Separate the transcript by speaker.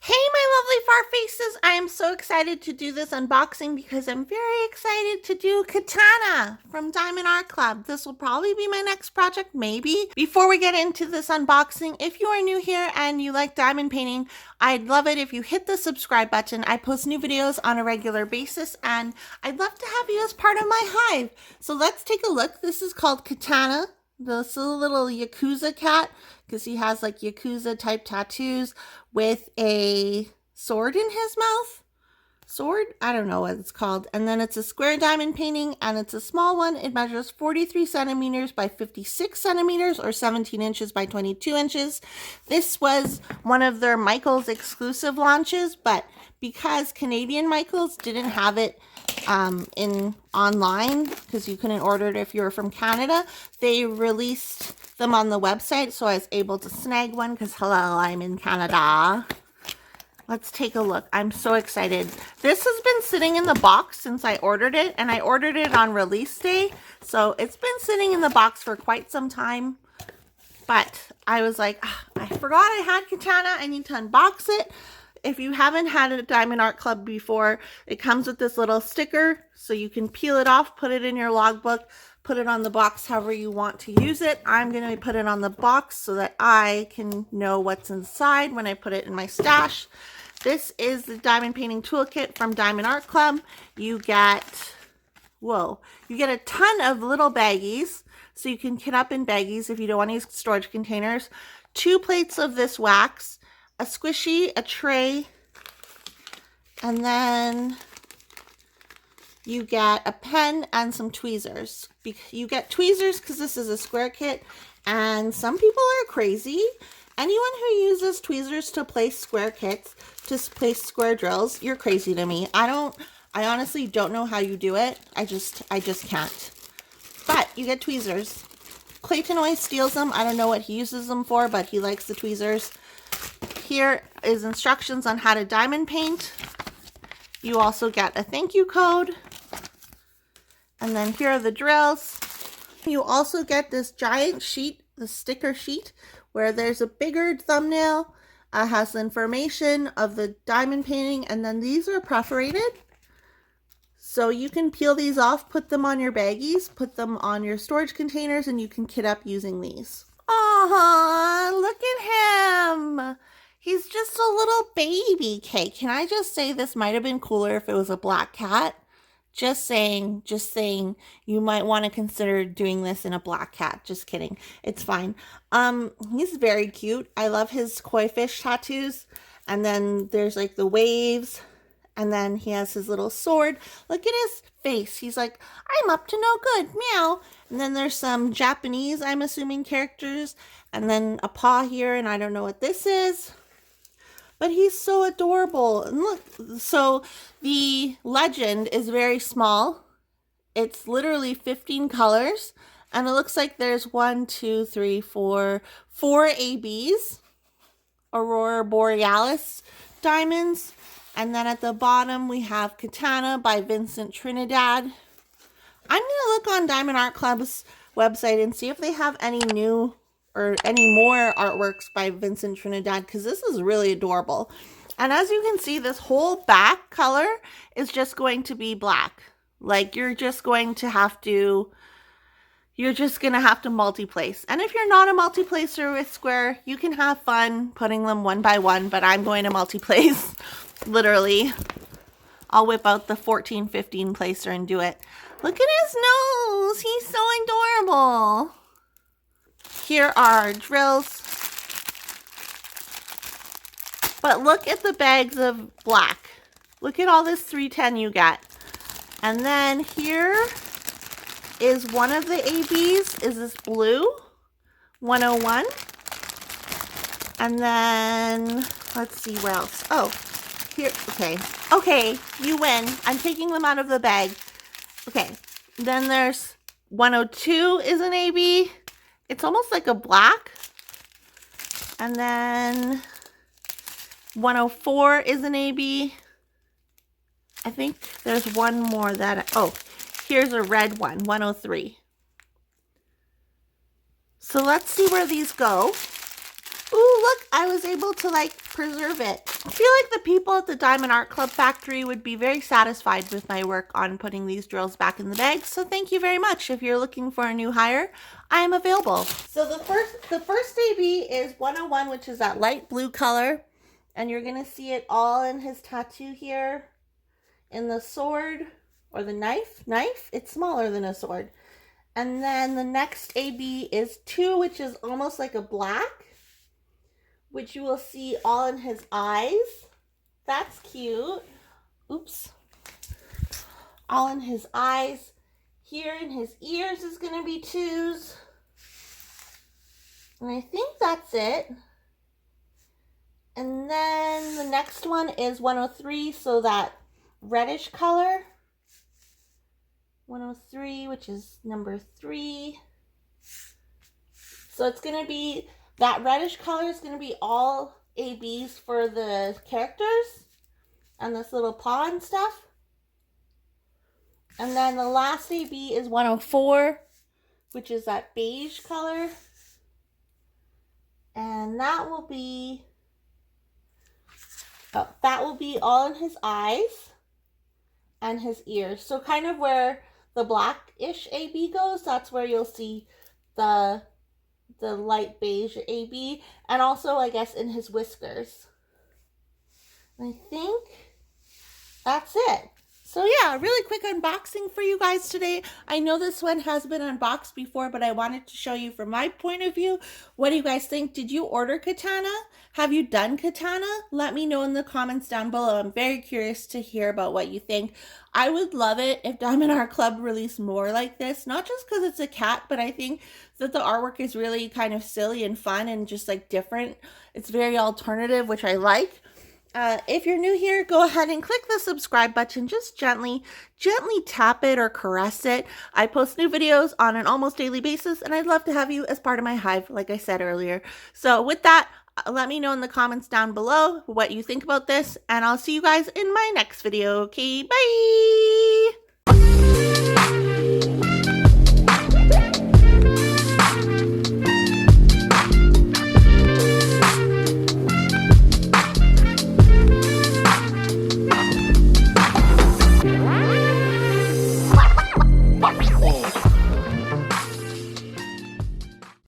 Speaker 1: Hey, my lovely far faces! I am so excited to do this unboxing because I'm very excited to do Catana from Diamond Art Club. This will probably be my next project, maybe. Before we get into this unboxing, if you are new here and you like diamond painting, I'd love it if you hit the subscribe button. I post new videos on a regular basis and I'd love to have you as part of my hive. So let's take a look. This is called Catana. This is a little Yakuza cat because he has like Yakuza type tattoos with a sword in his mouth. Sword? I don't know what it's called. And then it's a square diamond painting and it's a small one. It measures 43 centimeters by 56 centimeters or 17 inches by 22 inches. This was one of their Michaels exclusive launches, but because Canadian Michaels didn't have it in online because you couldn't order it if you were from Canada, they released them on the website, so I was able to snag one because hello, I'm in Canada. Let's take a look. I'm so excited. This has been sitting in the box since I ordered it, and I ordered it on release day, so it's been sitting in the box for quite some time. But I was like, I forgot I had Catana. I need to unbox it. If you haven't had a Diamond Art Club before, it comes with this little sticker, so you can peel it off, put it in your logbook, put it on the box however you want to use it. I'm going to put it on the box so that I can know what's inside when I put it in my stash. This is the diamond painting toolkit from Diamond Art Club. You get, you get a ton of little baggies, so you can kit up in baggies if you don't want to use storage containers. 2 plates of this wax, a squishy, a tray, and then you get a pen and some tweezers. You get tweezers because this is a square kit, and some people are crazy. Anyone who uses tweezers to place square kits, to place square drills, you're crazy to me. I honestly don't know how you do it. I just can't. But you get tweezers. Clayton always steals them. I don't know what he uses them for, but he likes the tweezers. Here is instructions on how to diamond paint. You also get a thank you code. And then here are the drills. You also get this giant sheet, the sticker sheet, where there's a bigger thumbnail. Has information of the diamond painting, and then these are perforated. So you can peel these off, put them on your baggies, put them on your storage containers, and you can kit up using these. Aw, look at him. He's just a little baby cake. Can I just say this might have been cooler if it was a black cat? Just saying, you might want to consider doing this in a black cat. Just kidding. It's fine. He's very cute. I love his koi fish tattoos. And then there's like the waves. And then he has his little sword. Look at his face. He's like, I'm up to no good. Meow. And then there's some Japanese, I'm assuming, characters. And then a paw here, and I don't know what this is. But he's so adorable. And look, so the legend is very small. It's literally 15 colors. And it looks like there's 4 ABs. Aurora Borealis diamonds. And then at the bottom we have Catana by Vincent Trinidad. I'm going to look on Diamond Art Club's website and see if they have any new or any more artworks by Vincent Trinidad, because this is really adorable. And as you can see, this whole back color is just going to be black. Like you're just going to have to multi-place. And if you're not a multi-placer with square, you can have fun putting them one by one, but I'm going to multi-place. Literally. I'll whip out the 14, 15 placer and do it. Look at his nose. He's so adorable. Here are our drills. But look at the bags of black. Look at all this 310 you got. And then here is one of the ABs. Is this blue? 101. And then, let's see where else. Oh, here, okay. Okay, you win. I'm taking them out of the bag. Okay, then there's 102 is an AB. It's almost like a black. And then 104 is an AB. I think there's one more that, here's a red one, 103. So let's see where these go. Ooh, look, I was able to like preserve it. I feel like the people at the Diamond Art Club factory would be very satisfied with my work on putting these drills back in the bag. So thank you very much. If you're looking for a new hire, I am available. So the first AB is 101, which is that light blue color. And you're going to see it all in his tattoo here. In the sword or the knife. It's smaller than a sword. And then the next AB is 2, which is almost like a black, which you will see all in his eyes. That's cute. Oops. All in his eyes. Here in his ears is going to be 2s. And I think that's it. And then the next one is 103, so that reddish color. 103, which is number 3. So it's going to be, that reddish color is going to be all ABs for the characters and this little paw and stuff. And then the last AB is 104, which is that beige color. And that will be all in his eyes and his ears. So kind of where the blackish AB goes, that's where you'll see the light beige AB, and also I guess in his whiskers. I think that's it. So yeah, a really quick unboxing for you guys today. I know this one has been unboxed before, but I wanted to show you from my point of view. What do you guys think? Did you order Catana? Have you done Catana? Let me know in the comments down below. I'm very curious to hear about what you think. I would love it if Diamond Art Club released more like this, not just because it's a cat, but I think that the artwork is really kind of silly and fun and just like different. It's very alternative, which I like. If you're new here, go ahead and click the subscribe button. Just gently tap it or caress it. I post new videos on an almost daily basis, and I'd love to have you as part of my hive, like I said earlier. So with that, let me know in the comments down below what you think about this, and I'll see you guys in my next video. Okay, bye!